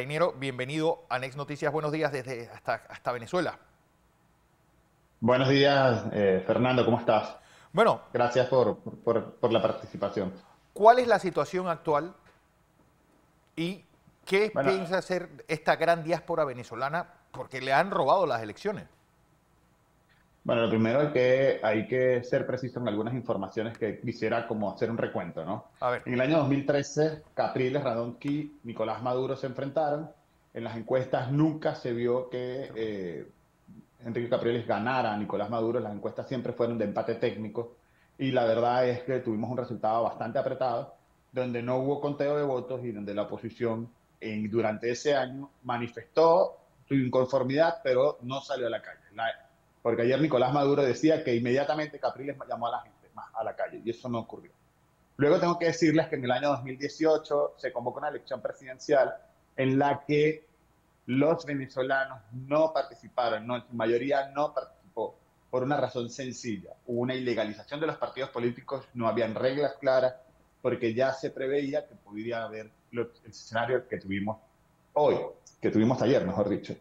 Ingeniero, bienvenido a Next Noticias. Buenos días desde hasta Venezuela. Buenos días, Fernando, ¿cómo estás? Bueno, Gracias por la participación. ¿cuál es la situación actual y qué Bueno, piensa hacer esta gran diáspora venezolana? Porque le han robado las elecciones. bueno, lo primero es que hay que ser preciso en algunas informaciones que quisiera como hacer un recuento, ¿no? A ver, En el año 2013, Capriles, Radonsky, Nicolás Maduro se enfrentaron. En las encuestas nunca se vio que Enrique Capriles ganara a Nicolás Maduro. Las encuestas siempre fueron de empate técnico y la verdad es que tuvimos un resultado bastante apretado, donde no hubo conteo de votos y donde la oposición durante ese año manifestó su inconformidad, pero no salió a la calle. Porque ayer Nicolás Maduro decía que inmediatamente Capriles llamó a la gente más a la calle y eso no ocurrió. Luego tengo que decirles que en el año 2018 se convocó una elección presidencial en la que los venezolanos no participaron, no, en su mayoría no participó, por una razón sencilla. Hubo una ilegalización de los partidos políticos, no habían reglas claras, porque ya se preveía que podría haber el escenario que tuvimos hoy, que tuvimos ayer, mejor dicho.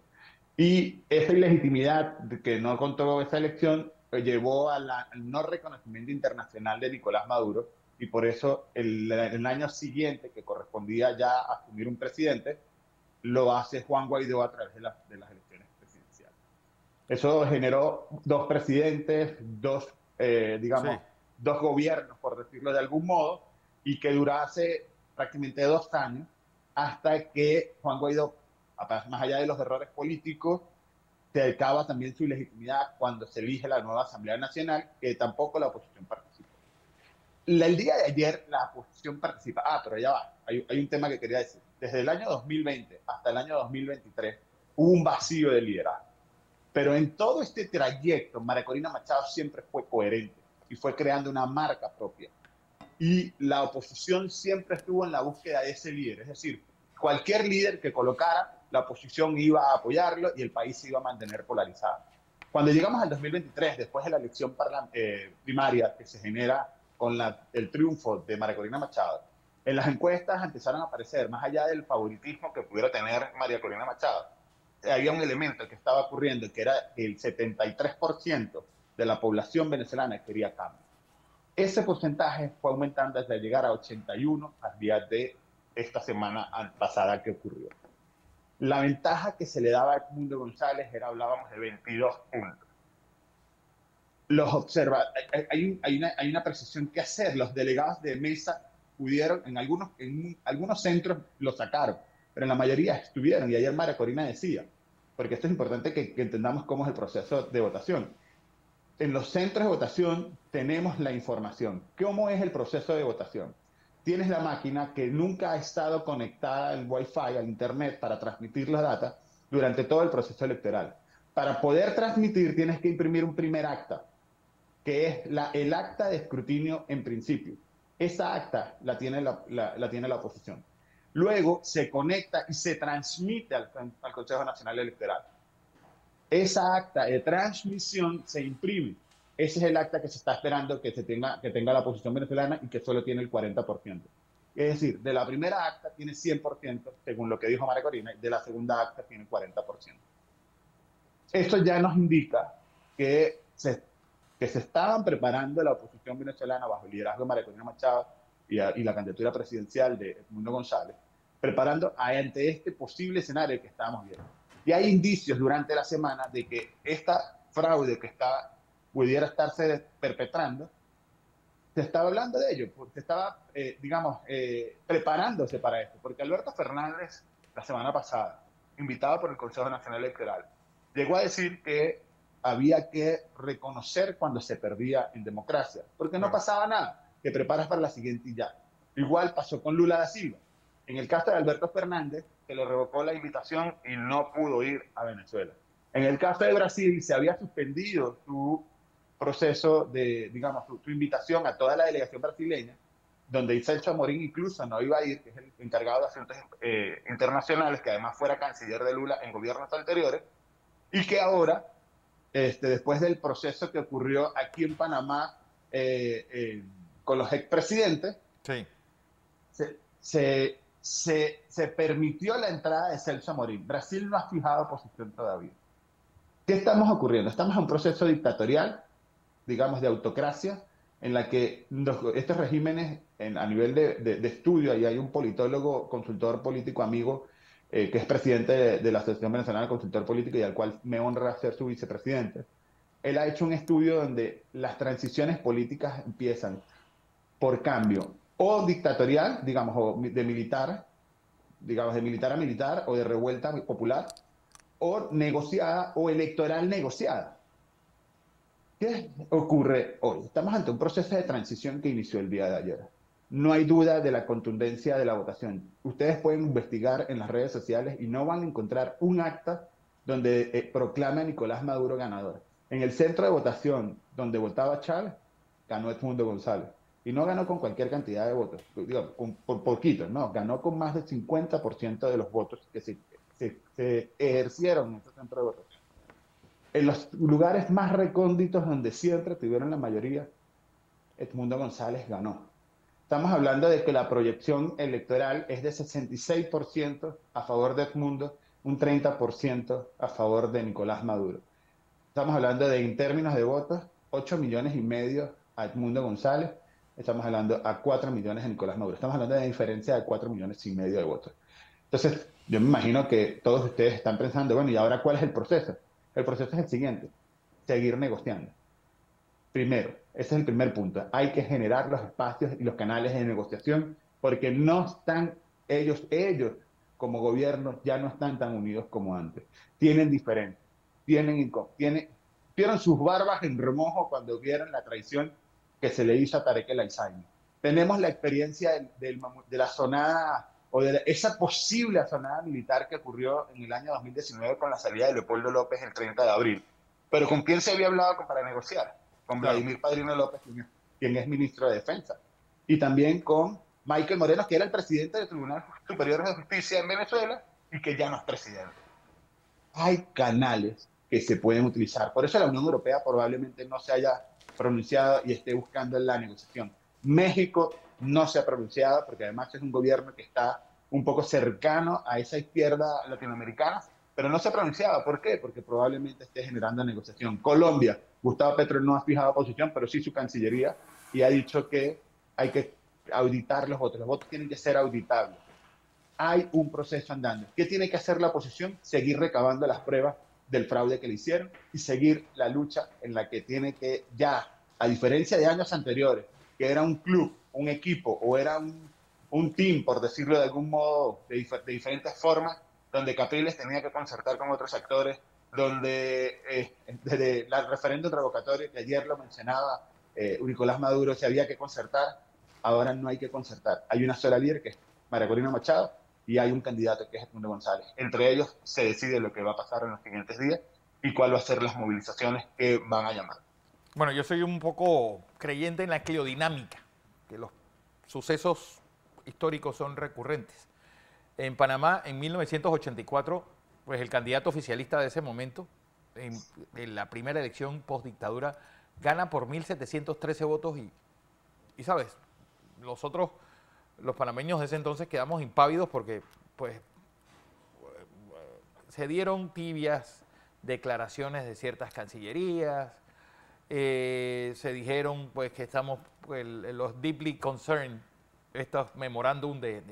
Y esa ilegitimidad de que no contó esa elección llevó al no reconocimiento internacional de Nicolás Maduro y por eso el año siguiente, que correspondía ya a asumir un presidente, lo hace Juan Guaidó a través de las elecciones presidenciales. Eso generó dos presidentes, sí. digamos, dos gobiernos, por decirlo de algún modo, y que durase prácticamente 2 años hasta que Juan Guaidó, más allá de los errores políticos, se acaba también su legitimidad cuando se elige la nueva Asamblea Nacional, que tampoco la oposición participó. El día de ayer la oposición participa. Pero ya va, hay un tema que quería decir. Desde el año 2020 hasta el año 2023 hubo un vacío de liderazgo. Pero en todo este trayecto, María Corina Machado siempre fue coherente y fue creando una marca propia. Y la oposición siempre estuvo en la búsqueda de ese líder. Es decir, cualquier líder que colocara, la oposición iba a apoyarlo y el país se iba a mantener polarizado. Cuando llegamos al 2023, después de la elección primaria que se genera con el triunfo de María Corina Machado, en las encuestas empezaron a aparecer, más allá del favoritismo que pudiera tener María Corina Machado, había un elemento que estaba ocurriendo, que era que el 73% de la población venezolana quería cambio. Ese porcentaje fue aumentando hasta llegar a 81 al día de esta semana pasada que ocurrió. La ventaja que se le daba a Edmundo González era, hablábamos de 22 puntos. Hay una precisión que hacer. Los delegados de mesa pudieron, en algunos centros lo sacaron, pero en la mayoría estuvieron. Y ayer María Corina decía, porque esto es importante que entendamos cómo es el proceso de votación. En los centros de votación tenemos la información. ¿Cómo es el proceso de votación? Tienes la máquina que nunca ha estado conectada al Wi-Fi, al Internet, para transmitir la data durante todo el proceso electoral. Para poder transmitir tienes que imprimir un primer acta, que es el acta de escrutinio en principio. Esa acta la tiene la oposición. Luego se conecta y se transmite al Consejo Nacional Electoral. Esa acta de transmisión se imprime. Ese es el acta que se está esperando que tenga la oposición venezolana y que solo tiene el 40%. Es decir, de la primera acta tiene 100%, según lo que dijo María Corina, y de la segunda acta tiene 40%. Esto ya nos indica que se estaban preparando la oposición venezolana bajo el liderazgo de María Corina Machado y la candidatura presidencial de Edmundo González, preparando ante este posible escenario que estábamos viendo. Y hay indicios durante la semana de que esta fraude que pudiera estarse perpetrando, se estaba hablando de ello, se estaba, digamos, preparándose para esto, porque Alberto Fernández, la semana pasada, invitado por el Consejo Nacional Electoral, llegó a decir que había que reconocer cuando se perdía en democracia, porque no Claro. pasaba nada, te preparas para la siguiente y ya. Igual pasó con Lula da Silva. En el caso de Alberto Fernández, se le revocó la invitación y no pudo ir a Venezuela. En el caso de Brasil, se había suspendido su proceso de, digamos, su invitación a toda la delegación brasileña, donde Celso Amorín incluso no iba a ir, que es el encargado de asuntos internacionales, que además fuera canciller de Lula en gobiernos anteriores, y que ahora, después del proceso que ocurrió aquí en Panamá con los expresidentes, Sí. se se permitió la entrada de Celso Amorim. Brasil no ha fijado posición todavía. ¿Qué estamos ocurriendo? Estamos en un proceso dictatorial, digamos, de autocracia, en la que estos regímenes, a nivel de estudio, ahí hay un politólogo, consultor político amigo, que es presidente de la Asociación Venezolana de Consultor Político y al cual me honra ser su vicepresidente. Él ha hecho un estudio donde las transiciones políticas empiezan por cambio o dictatorial, digamos, o de militar, digamos, de militar a militar o de revuelta popular, o negociada o electoral negociada. ¿Qué ocurre hoy? Estamos ante un proceso de transición que inició el día de ayer. No hay duda de la contundencia de la votación. Ustedes pueden investigar en las redes sociales y no van a encontrar un acta donde proclame a Nicolás Maduro ganador. En el centro de votación donde votaba Chávez, ganó Edmundo González. Y no ganó con cualquier cantidad de votos, digo, por poquito, no, ganó con más del 50% de los votos que se ejercieron en ese centro de votación. En los lugares más recónditos donde siempre tuvieron la mayoría, Edmundo González ganó. Estamos hablando de que la proyección electoral es de 66% a favor de Edmundo, un 30% a favor de Nicolás Maduro. Estamos hablando de, en términos de votos, 8,5 millones a Edmundo González, estamos hablando a 4 millones a Nicolás Maduro. Estamos hablando de una diferencia de 4,5 millones de votos. Entonces, yo me imagino que todos ustedes están pensando, bueno, ¿y ahora cuál es el proceso? El proceso es el siguiente: seguir negociando. Primero, ese es el primer punto. Hay que generar los espacios y los canales de negociación porque no están ellos como gobierno ya no están tan unidos como antes. Tienen diferencias, vieron sus barbas en remojo cuando vieron la traición que se le hizo a Tarek El Aissami. Tenemos la experiencia de la sonada o de esa posible asonada militar que ocurrió en el año 2019 con la salida de Leopoldo López el 30 de abril. Pero ¿con quién se había hablado para negociar? Con Claro. Vladimir Padrino López, quien es ministro de Defensa. Y también con Michael Moreno, que era el presidente del Tribunal Superior de Justicia en Venezuela y que ya no es presidente. Hay canales que se pueden utilizar. Por eso la Unión Europea probablemente no se haya pronunciado y esté buscando la negociación. México no se ha pronunciado porque además es un gobierno que está un poco cercano a esa izquierda latinoamericana, pero no se ha pronunciado. ¿Por qué? Porque probablemente esté generando negociación. Colombia, Gustavo Petro no ha fijado posición, pero sí su Cancillería, y ha dicho que hay que auditar los votos. Los votos tienen que ser auditables. Hay un proceso andando. ¿Qué tiene que hacer la oposición? Seguir recabando las pruebas del fraude que le hicieron y seguir la lucha en la que tiene que ya, a diferencia de años anteriores, que era un club, un equipo o era un team, por decirlo de algún modo, de diferentes formas, donde Capriles tenía que concertar con otros actores, donde desde el referéndum revocatorio, que ayer lo mencionaba Nicolás Maduro, se había que concertar, ahora no hay que concertar. Hay una sola líder, que es María Corina Machado, y hay un candidato que es Edmundo González. Entre ellos se decide lo que va a pasar en los siguientes días y cuál va a ser las movilizaciones que van a llamar. Bueno, yo soy un poco creyente en la cliodinámica, que los sucesos históricos son recurrentes. En Panamá, en 1984, pues el candidato oficialista de ese momento, en la primera elección post-dictadura, gana por 1.713 votos y, ¿sabes? Los panameños de ese entonces quedamos impávidos porque, pues, se dieron tibias declaraciones de ciertas cancillerías, se dijeron, pues, que estamos, pues, los deeply concerned, estos memorándum de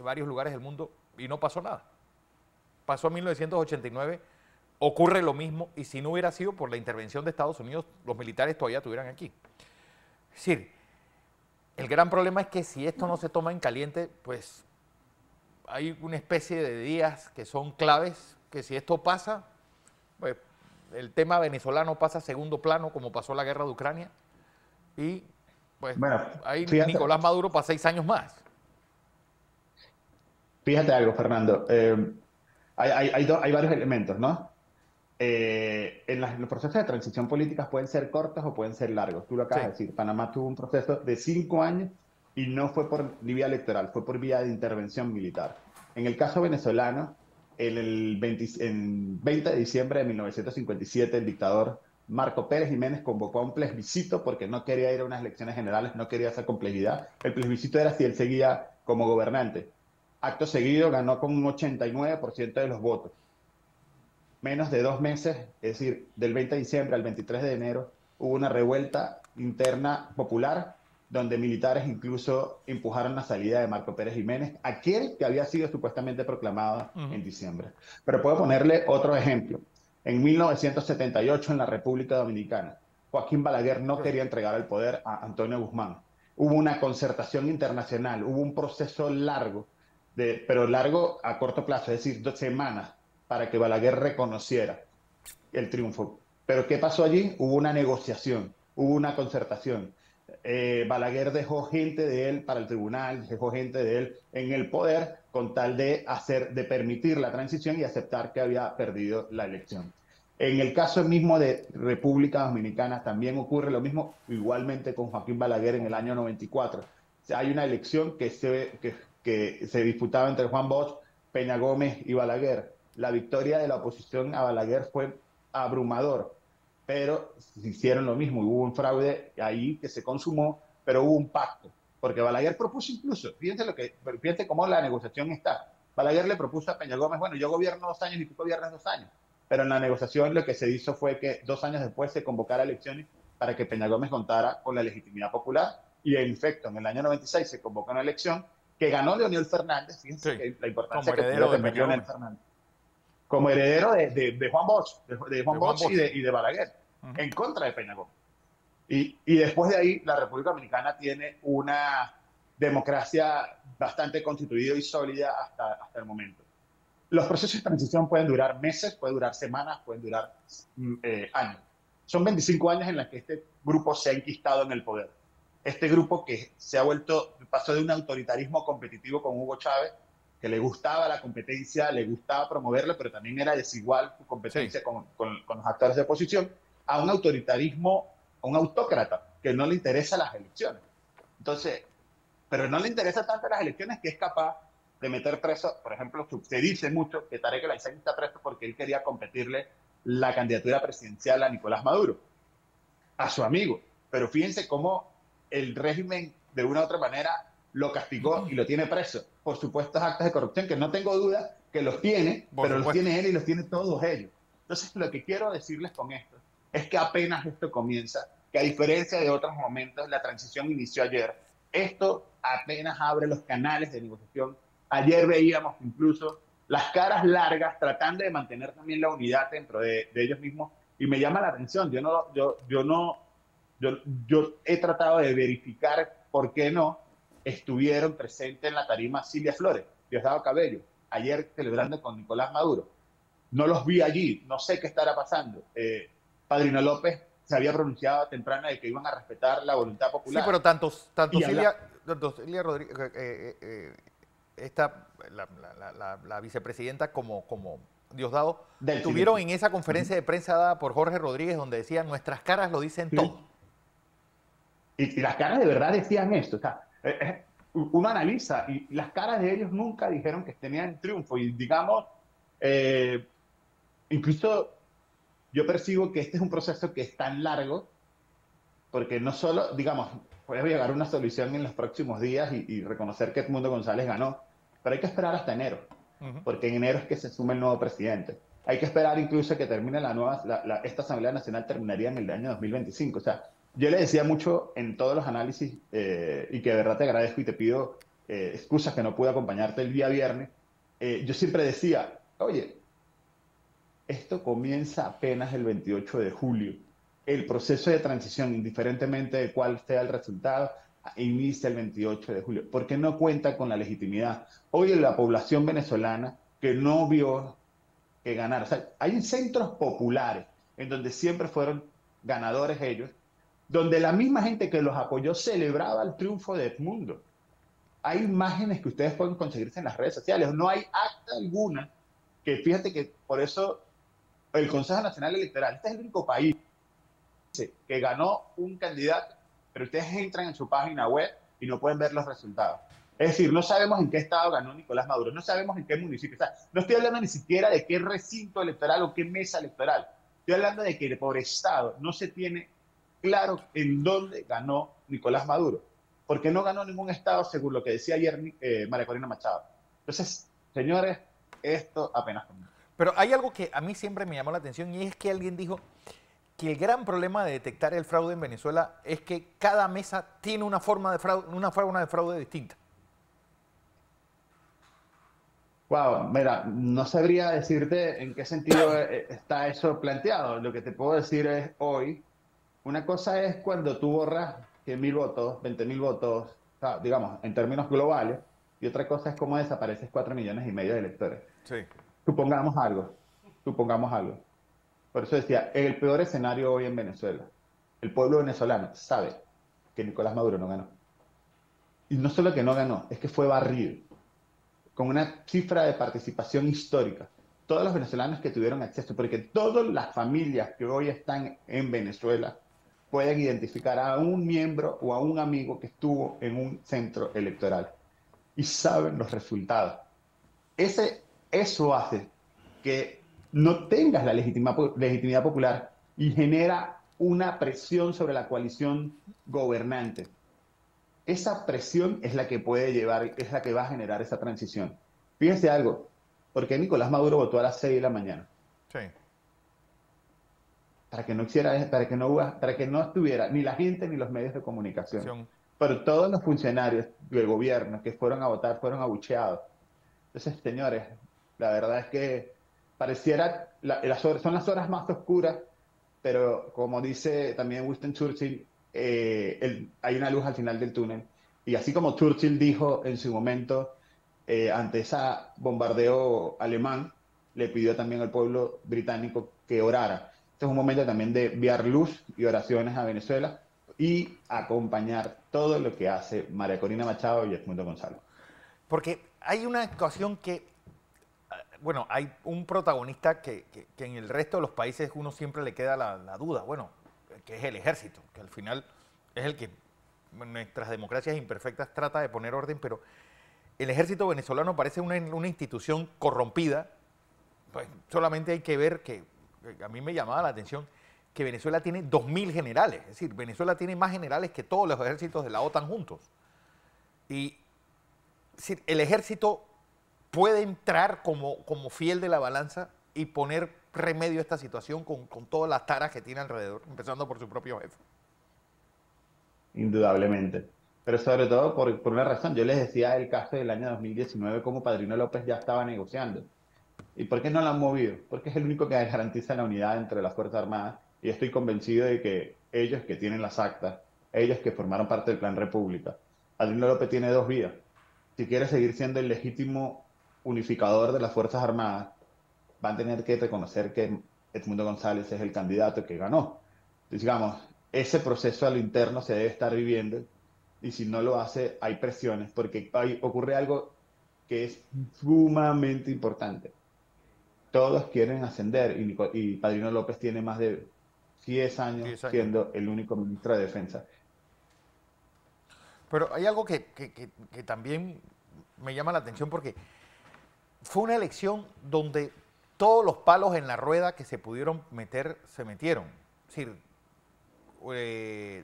varios lugares del mundo, y no pasó nada. Pasó en 1989, ocurre lo mismo, y si no hubiera sido por la intervención de Estados Unidos, los militares todavía estuvieran aquí. Es decir, el gran problema es que si esto no se toma en caliente, pues hay una especie de días que son claves, que si esto pasa, pues el tema venezolano pasa a segundo plano, como pasó la guerra de Ucrania, y pues Bueno, hay fíjate, Nicolás Maduro para 6 años más. fíjate algo, Fernando. Hay varios elementos, ¿no? Los procesos de transición política pueden ser cortos o pueden ser largos. Tú lo acabas Sí. de decir. Panamá tuvo un proceso de 5 años y no fue por vía electoral, fue por vía de intervención militar. En el caso venezolano, en 20 de diciembre de 1957, el dictador Marco Pérez Jiménez convocó a un plebiscito porque no quería ir a unas elecciones generales, no quería esa complejidad. El plebiscito era si él seguía como gobernante. Acto seguido ganó con un 89% de los votos. Menos de 2 meses, es decir, del 20 de diciembre al 23 de enero, hubo una revuelta interna popular donde militares incluso empujaron la salida de Marco Pérez Jiménez, aquel que había sido supuestamente proclamado Ujú. en diciembre. Pero puedo ponerle otro ejemplo. En 1978, en la República Dominicana, Joaquín Balaguer no quería entregar el poder a Antonio Guzmán. Hubo una concertación internacional, hubo un proceso largo, pero largo a corto plazo, es decir, 2 semanas, para que Balaguer reconociera el triunfo. Pero ¿qué pasó allí? Hubo una negociación, hubo una concertación. Balaguer dejó gente de él para el tribunal, dejó gente de él en el poder con tal de permitir la transición y aceptar que había perdido la elección. En el caso mismo de República Dominicana también ocurre lo mismo, igualmente con Joaquín Balaguer en el año 94. O sea, hay una elección que se disputaba entre Juan Bosch, Peña Gómez y Balaguer. La victoria de la oposición a Balaguer fue abrumador, pero se hicieron lo mismo, hubo un fraude ahí que se consumó, pero hubo un pacto, porque Balaguer propuso incluso, fíjense cómo la negociación está. Balaguer le propuso a Peña Gómez, bueno, yo gobierno 2 años y tú gobiernas 2 años, pero en la negociación lo que se hizo fue que 2 años después se convocara elecciones para que Peña Gómez contara con la legitimidad popular, y en efecto, en el año 96 se convocó una elección que ganó Leonel Fernández, fíjense Sí, que la como importancia que pudiera heredero de tener Peña Leonel Gómez, Fernández como heredero de Juan Bosch, de de Juan Juan Bosch Bosch. y de Balaguer, Ujú. en contra de Peña Gómez. Y después de ahí, la República Dominicana tiene una democracia bastante constituida y sólida hasta el momento. Los procesos de transición pueden durar meses, pueden durar semanas, pueden durar años. Son 25 años en los que este grupo se ha enquistado en el poder. Este grupo que se ha vuelto, pasó de un autoritarismo competitivo con Hugo Chávez, que le gustaba la competencia, le gustaba promoverla, pero también era desigual su Sí, competencia con los actores de oposición, a un autoritarismo, a un autócrata, que no le interesa las elecciones. Entonces, pero no le interesa tanto las elecciones que es capaz de meter preso, por ejemplo, se dice mucho que Tarek El Aissami está preso porque él quería competirle la candidatura presidencial a Nicolás Maduro, a su amigo. Pero fíjense cómo el régimen, de una u otra manera, lo castigó y lo tiene preso por supuestos actos de corrupción, que no tengo duda que los tiene, por pero los supuesto. tiene él y los tiene todos ellos. Entonces, lo que quiero decirles con esto es que apenas esto comienza, que a diferencia de otros momentos, la transición inició ayer. Esto apenas abre los canales de negociación. Ayer veíamos incluso las caras largas tratando de mantener también la unidad dentro de ellos mismos, y me llama la atención. Yo he tratado de verificar por qué no estuvieron presentes en la tarima Silvia Flores, Diosdado Cabello, ayer celebrando con Nicolás Maduro. No los vi allí, no sé qué estará pasando. Padrino López se había pronunciado temprano de que iban a respetar la voluntad Sí, popular. pero tanto Y habla Silvia Rodríguez, la vicepresidenta como Diosdado, del tuvieron silencio. en esa Uh -huh. conferencia de prensa dada por Jorge Rodríguez donde decían nuestras caras lo dicen todo. Sí. Y las caras de verdad decían esto. O sea, uno analiza y las caras de ellos nunca dijeron que tenían triunfo. Y digamos, eh, incluso yo percibo que este es un proceso que es tan largo porque no solo, digamos, puede llegar a una solución en los próximos días y reconocer que Edmundo González ganó, pero hay que esperar hasta enero, Uh -huh. porque en enero es que se sume el nuevo presidente. Hay que esperar incluso que termine esta Asamblea Nacional terminaría en el año 2025. O sea, yo le decía mucho en todos los análisis y que de verdad te agradezco y te pido excusas que no pude acompañarte el día viernes. Yo siempre decía, oye, esto comienza apenas el 28 de julio. El proceso de transición, indiferentemente de cuál sea el resultado, inicia el 28 de julio, porque no cuenta con la legitimidad. Hoy la población venezolana que no vio que ganar, o sea, hay centros populares en donde siempre fueron ganadores ellos, donde la misma gente que los apoyó celebraba el triunfo de Edmundo. Hay imágenes que ustedes pueden conseguirse en las redes sociales, no hay acta alguna que fíjate que por eso el Consejo Nacional Electoral, este es el único país que ganó un candidato, pero ustedes entran en su página web y no pueden ver los resultados. Es decir, no sabemos en qué estado ganó Nicolás Maduro, no sabemos en qué municipio. O sea, no estoy hablando ni siquiera de qué recinto electoral o qué mesa electoral. Estoy hablando de que por estado no se tiene claro en dónde ganó Nicolás Maduro. Porque no ganó ningún estado, según lo que decía ayer María Corina Machado. Entonces, señores, esto apenas comienza. Pero hay algo que a mí siempre me llamó la atención y es que alguien dijo que el gran problema de detectar el fraude en Venezuela es que cada mesa tiene una forma de fraude distinta. Wow, mira, no sabría decirte en qué sentido está eso planteado. Lo que te puedo decir es hoy, una cosa es cuando tú borras 100.000 votos, 20.000 votos, o sea, digamos, en términos globales, y otra cosa es cómo desapareces 4,5 millones de electores. Sí. Supongamos algo, supongamos algo. Por eso decía, el peor escenario hoy en Venezuela, el pueblo venezolano sabe que Nicolás Maduro no ganó. Y no solo que no ganó, es que fue barrido, con una cifra de participación histórica. Todos los venezolanos que tuvieron acceso, porque todas las familias que hoy están en Venezuela pueden identificar a un miembro o a un amigo que estuvo en un centro electoral y saben los resultados. Eso hace que no tengas la legitimidad popular y genera una presión sobre la coalición gobernante. Esa presión es la que puede llevar, es la que va a generar esa transición. Fíjense algo, ¿por qué Nicolás Maduro votó a las 6 de la mañana? Sí. Para que no hiciera, para que no estuviera ni la gente ni los medios de comunicación. Acción. Pero todos los funcionarios del gobierno que fueron a votar fueron abucheados. Entonces, señores, la verdad es que pareciera, son las horas más oscuras, pero como dice también Winston Churchill, hay una luz al final del túnel. Y así como Churchill dijo en su momento, ante ese bombardeo alemán, le pidió también al pueblo británico que orara. Este es un momento también de enviar luz y oraciones a Venezuela y acompañar todo lo que hace María Corina Machado y Edmundo González. Porque hay una ecuación bueno, hay un protagonista que en el resto de los países uno siempre le queda la duda, bueno, que es el ejército, que al final es el que nuestras democracias imperfectas trata de poner orden, pero el ejército venezolano parece una institución corrompida. Pues solamente hay que ver que a mí me llamaba la atención que Venezuela tiene 2.000 generales, es decir, Venezuela tiene más generales que todos los ejércitos de la OTAN juntos. Y es decir, el ejército puede entrar como fiel de la balanza y poner remedio a esta situación con todas las taras que tiene alrededor, empezando por su propio jefe. Indudablemente. Pero sobre todo por una razón. Yo les decía el caso del año 2019 como Padrino López ya estaba negociando. ¿Y por qué no lo han movido? Porque es el único que garantiza la unidad entre las Fuerzas Armadas y estoy convencido de que ellos que tienen las actas, ellos que formaron parte del Plan República, Padrino López tiene dos vías. Si quiere seguir siendo el legítimo unificador de las Fuerzas Armadas, van a tener que reconocer que Edmundo González es el candidato que ganó. Entonces, digamos, ese proceso a lo interno se debe estar viviendo y si no lo hace, hay presiones porque ocurre algo que es sumamente importante. Todos quieren ascender y Padrino López tiene más de 10 años 10 años. siendo el único ministro de Defensa. Pero hay algo que también me llama la atención porque fue una elección donde todos los palos en la rueda que se pudieron meter, se metieron. Es decir,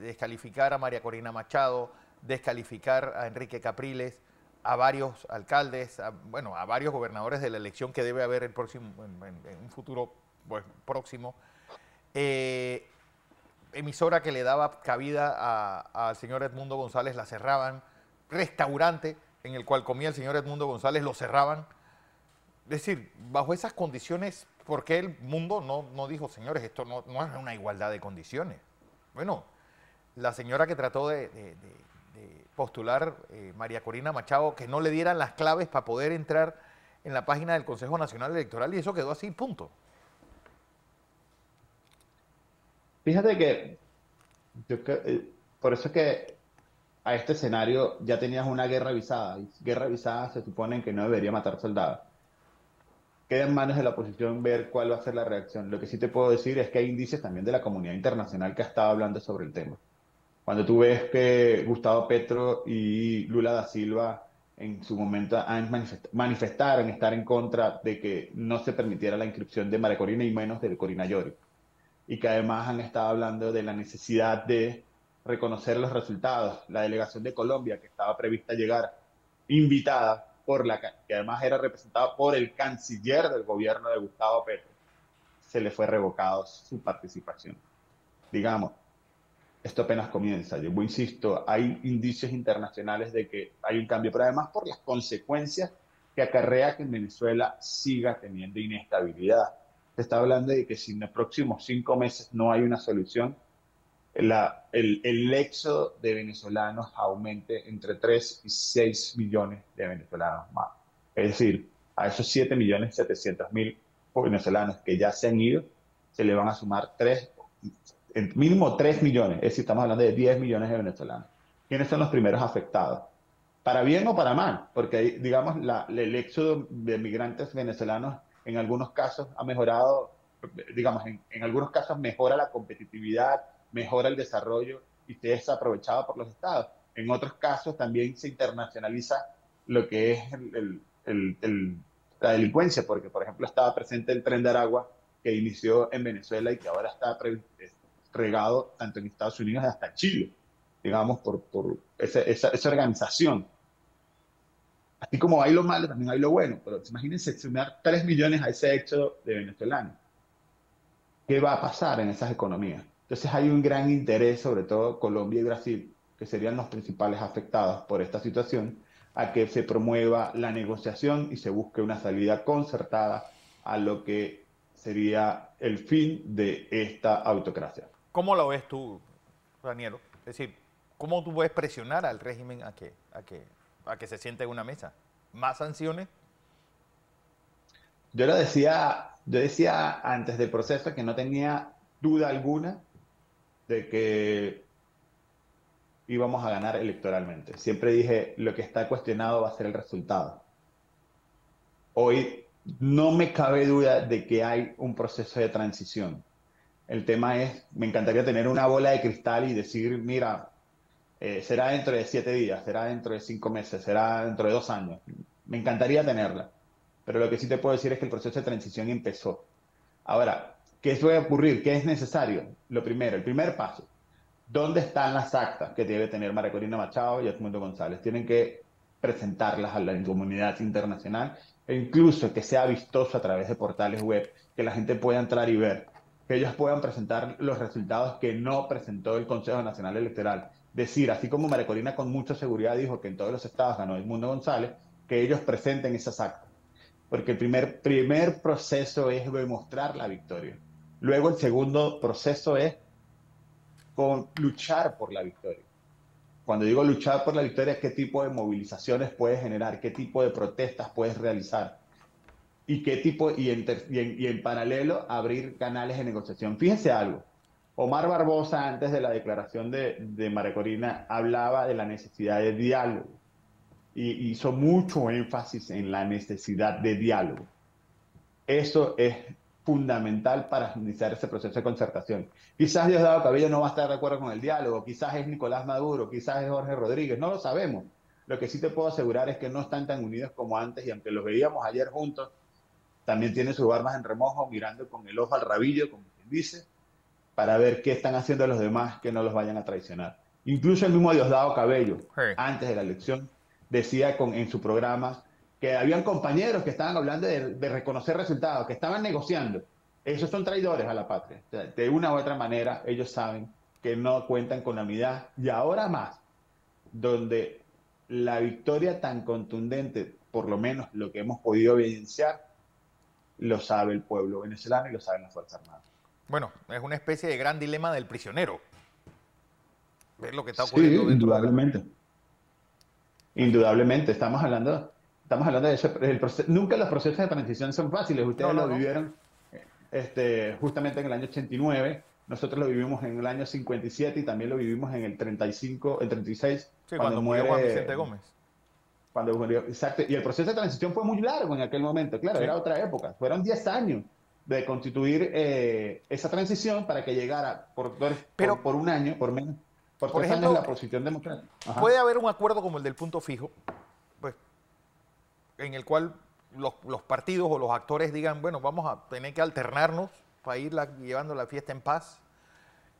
descalificar a María Corina Machado, descalificar a Enrique Capriles, a varios alcaldes, bueno, a varios gobernadores de la elección que debe haber el próximo, en un futuro pues, próximo. Eh, Emisora que le daba cabida al señor Edmundo González la cerraban. Restaurante en el cual comía el señor Edmundo González lo cerraban. Es decir, bajo esas condiciones, ¿por qué el mundo no dijo, señores, esto no es una igualdad de condiciones? Bueno, la señora que trató de postular, María Corina Machado, que no le dieran las claves para poder entrar en la página del Consejo Nacional Electoral y eso quedó así, punto. Fíjate que por eso es que a este escenario ya tenías una guerra avisada y guerra avisada se supone que no debería matar soldados. Queda en manos de la oposición ver cuál va a ser la reacción. Lo que sí te puedo decir es que hay indicios también de la comunidad internacional que ha estado hablando sobre el tema. Cuando tú ves que Gustavo Petro y Lula da Silva en su momento manifestaron estar en contra de que no se permitiera la inscripción de María Corina y menos de Corina Llori, y que además han estado hablando de la necesidad de reconocer los resultados. La delegación de Colombia, que estaba prevista llegar invitada que además era representado por el canciller del gobierno de Gustavo Petro, se le fue revocado su participación. Digamos, esto apenas comienza. Yo insisto, hay indicios internacionales de que hay un cambio, pero además por las consecuencias que acarrea que en Venezuela siga teniendo inestabilidad. Se está hablando de que si en los próximos 5 meses no hay una solución, el éxodo de venezolanos aumente entre 3 y 6 millones de venezolanos más. Es decir, a esos 7.700.000 venezolanos que ya se han ido, se le van a sumar mínimo 3 millones, es decir, estamos hablando de 10 millones de venezolanos. ¿Quiénes son los primeros afectados? Para bien o para mal, porque digamos, el éxodo de migrantes venezolanos en algunos casos ha mejorado, digamos, en algunos casos mejora la competitividad, mejora el desarrollo y se es aprovechado por los estados. En otros casos también se internacionaliza lo que es la delincuencia, porque por ejemplo estaba presente el Tren de Aragua que inició en Venezuela y que ahora está regado tanto en Estados Unidos hasta Chile, digamos, por esa organización. Así como hay lo malo, también hay lo bueno, pero imagínense sumar 3 millones a ese éxodo de venezolanos. ¿Qué va a pasar en esas economías? Entonces hay un gran interés, sobre todo Colombia y Brasil, que serían los principales afectados por esta situación, a que se promueva la negociación y se busque una salida concertada a lo que sería el fin de esta autocracia. ¿Cómo lo ves tú, Danielo? Es decir, ¿cómo tú puedes presionar al régimen a que se siente en una mesa? ¿Más sanciones? Yo decía antes del proceso que no tenía duda alguna de que íbamos a ganar electoralmente. Siempre dije, lo que está cuestionado va a ser el resultado. Hoy no me cabe duda de que hay un proceso de transición. El tema es, me encantaría tener una bola de cristal y decir, mira, será dentro de 7 días, será dentro de 5 meses, será dentro de 2 años. Me encantaría tenerla. Pero lo que sí te puedo decir es que el proceso de transición empezó. Ahora, ¿qué suele ocurrir? ¿Qué es necesario? Lo primero, el primer paso. ¿Dónde están las actas que debe tener María Corina Machado y Edmundo González? Tienen que presentarlas a la comunidad internacional e incluso que sea vistoso a través de portales web, que la gente pueda entrar y ver, que ellos puedan presentar los resultados que no presentó el Consejo Nacional Electoral. Decir, así como María Corina con mucha seguridad dijo que en todos los estados ganó Edmundo González, que ellos presenten esas actas. Porque el primer proceso es demostrar la victoria. Luego el segundo proceso es luchar por la victoria. Cuando digo luchar por la victoria, ¿qué tipo de movilizaciones puedes generar? ¿Qué tipo de protestas puedes realizar? ¿Y qué tipo, y en paralelo, abrir canales de negociación? Fíjense algo. Omar Barbosa, antes de la declaración de María Corina, hablaba de la necesidad de diálogo y hizo mucho énfasis en la necesidad de diálogo. Eso es fundamental para iniciar ese proceso de concertación. Quizás Diosdado Cabello no va a estar de acuerdo con el diálogo, quizás es Nicolás Maduro, quizás es Jorge Rodríguez, no lo sabemos. Lo que sí te puedo asegurar es que no están tan unidos como antes y aunque los veíamos ayer juntos, también tienen sus armas en remojo, mirando con el ojo al rabillo, como quien dice, para ver qué están haciendo los demás que no los vayan a traicionar. Incluso el mismo Diosdado Cabello, Sí. antes de la elección, decía en su programa que habían compañeros que estaban hablando de reconocer resultados, que estaban negociando. Esos son traidores a la patria. O sea, de una u otra manera, ellos saben que no cuentan con la unidad. Y ahora más, donde la victoria tan contundente, por lo menos lo que hemos podido evidenciar, lo sabe el pueblo venezolano y lo saben las Fuerzas Armadas. Bueno, es una especie de gran dilema del prisionero. Ver lo que está Sí, ocurriendo dentro de la... indudablemente. Indudablemente, estamos hablando de eso. Nunca los procesos de transición son fáciles. No, Ustedes no, lo no. vivieron justamente en el año 89. Nosotros lo vivimos en el año 57 y también lo vivimos en el 35, el 36, Sí, cuando cuando murió Juan Vicente muere, Gómez. cuando murió, exacto. Y el proceso de transición fue muy largo en aquel momento. Claro, Sí. era otra época. Fueron 10 años de constituir esa transición para que llegara Pero, por un año, por por 3 años ejemplo, la posición democrática. puede Ajá. haber un acuerdo como el del punto fijo, pues, en el cual los partidos o los actores digan, bueno, vamos a tener que alternarnos para ir llevando la fiesta en paz.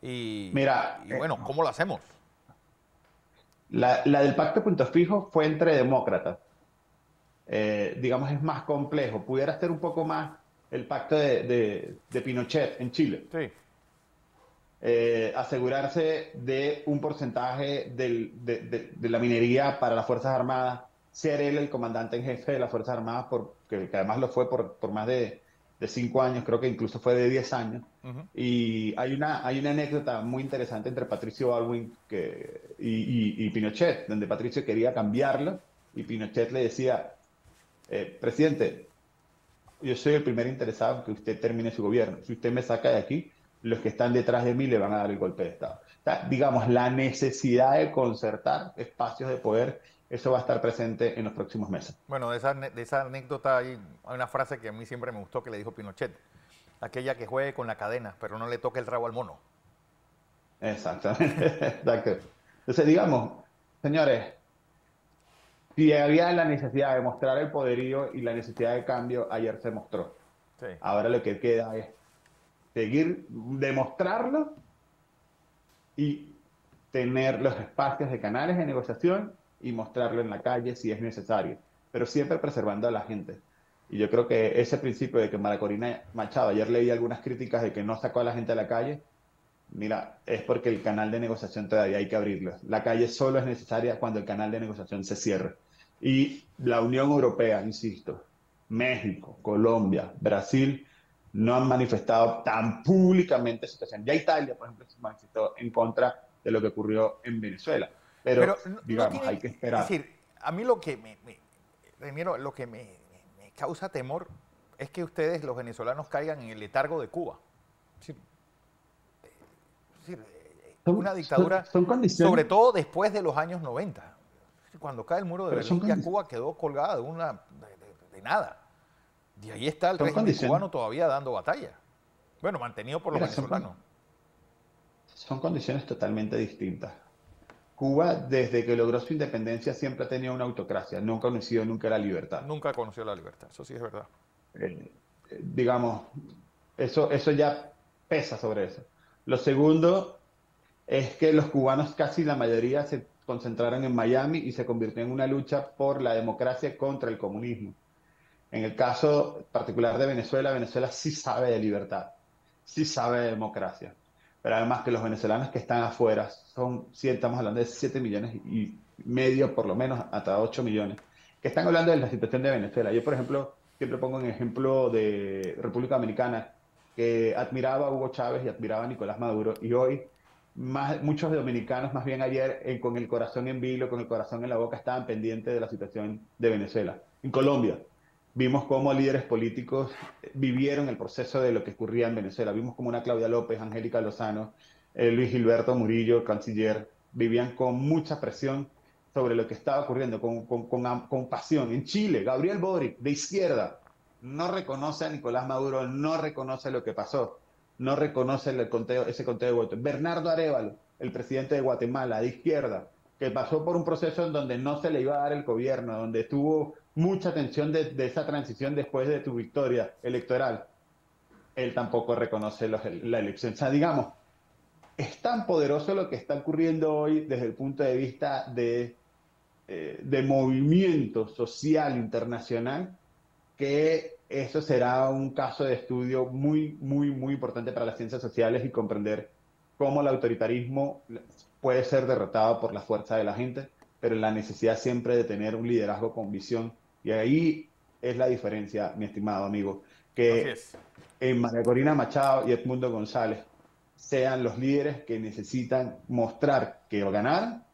Mira, Y bueno, ¿cómo lo hacemos? la del pacto de punto fijo fue entre demócratas. digamos, es más complejo. Pudiera ser un poco más el pacto de Pinochet en Chile. Sí. Asegurarse de un porcentaje de la minería para las Fuerzas Armadas, ser él el comandante en jefe de las Fuerzas Armadas, que además lo fue por más de 5 años, creo que incluso fue de 10 años. Ujú. Y hay una anécdota muy interesante entre Patricio Baldwin y Pinochet, donde Patricio quería cambiarlo y Pinochet le decía, presidente, yo soy el primer interesado en que usted termine su gobierno. Si usted me saca de aquí, los que están detrás de mí le van a dar el golpe de Estado. O sea, digamos, la necesidad de concertar espacios de poder, eso va a estar presente en los próximos meses. Bueno, de esa anécdota hay una frase que a mí siempre me gustó que le dijo Pinochet. Aquella que juegue con la cadena, pero no le toque el rabo al mono. Exactamente. Exacto. Entonces, digamos, señores, si había la necesidad de mostrar el poderío y la necesidad de cambio, ayer se mostró. Sí. Ahora lo que queda es seguir, demostrarlo y tener los espacios de canales de negociación y mostrarlo en la calle si es necesario, pero siempre preservando a la gente. Y yo creo que ese principio de que María Corina Machado, ayer leí algunas críticas de que no sacó a la gente a la calle, mira, es porque el canal de negociación todavía hay que abrirlo. La calle solo es necesaria cuando el canal de negociación se cierre. Y la Unión Europea, insisto, México, Colombia, Brasil, no han manifestado tan públicamente su situación. Ya Italia, por ejemplo, se manifestó en contra de lo que ocurrió en Venezuela. Pero, Pero no digamos, tienen, hay que es esperar. decir, a mí lo que Reiniero, lo que me causa temor es que ustedes, los venezolanos, caigan en el letargo de Cuba. Es decir, una dictadura, Son condiciones, sobre todo después de los años 90. Cuando cae el muro de pero son, Berlín, ya Cuba quedó colgada de nada. Y ahí está el son régimen condiciones. cubano todavía dando batalla. Bueno, mantenido por los Mira, venezolanos. son condiciones totalmente distintas. Cuba, desde que logró su independencia, siempre ha tenido una autocracia, nunca ha conocido nunca la libertad. Nunca conoció la libertad, eso sí es verdad. Digamos, eso ya pesa sobre eso. Lo segundo es que los cubanos, casi la mayoría, se concentraron en Miami y se convirtió en una lucha por la democracia contra el comunismo. En el caso particular de Venezuela, Venezuela sí sabe de libertad, sí sabe de democracia. Pero además que los venezolanos que están afuera son, sí, estamos hablando de 7,5 millones, por lo menos, hasta 8 millones, que están hablando de la situación de Venezuela. Yo, por ejemplo, siempre pongo un ejemplo de República Dominicana, que admiraba a Hugo Chávez y admiraba a Nicolás Maduro, y hoy muchos dominicanos, más bien ayer, con el corazón en vilo, con el corazón en la boca, estaban pendientes de la situación de Venezuela. En Colombia, vimos cómo líderes políticos vivieron el proceso de lo que ocurría en Venezuela. Vimos cómo una Claudia López, Angélica Lozano, Luis Gilberto Murillo, canciller, vivían con mucha presión sobre lo que estaba ocurriendo, con pasión. En Chile, Gabriel Boric, de izquierda, no reconoce a Nicolás Maduro, no reconoce lo que pasó, no reconoce ese conteo de votos. Bernardo Arévalo, el presidente de Guatemala, de izquierda, que pasó por un proceso en donde no se le iba a dar el gobierno, donde tuvo mucha tensión de esa transición después de tu victoria electoral, él tampoco reconoce la elección. O sea, digamos, es tan poderoso lo que está ocurriendo hoy desde el punto de vista de movimiento social internacional, que eso será un caso de estudio muy, muy, muy importante para las ciencias sociales y comprender cómo el autoritarismo puede ser derrotado por la fuerza de la gente, pero la necesidad siempre de tener un liderazgo con visión. Y ahí es la diferencia, mi estimado amigo, Así que es. en María Corina Machado y Edmundo González sean los líderes que necesitan mostrar que ganar,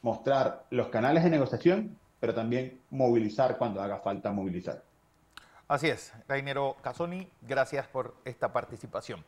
mostrar los canales de negociación, pero también movilizar cuando haga falta movilizar. Así es. Reiniero Casoni, gracias por esta participación.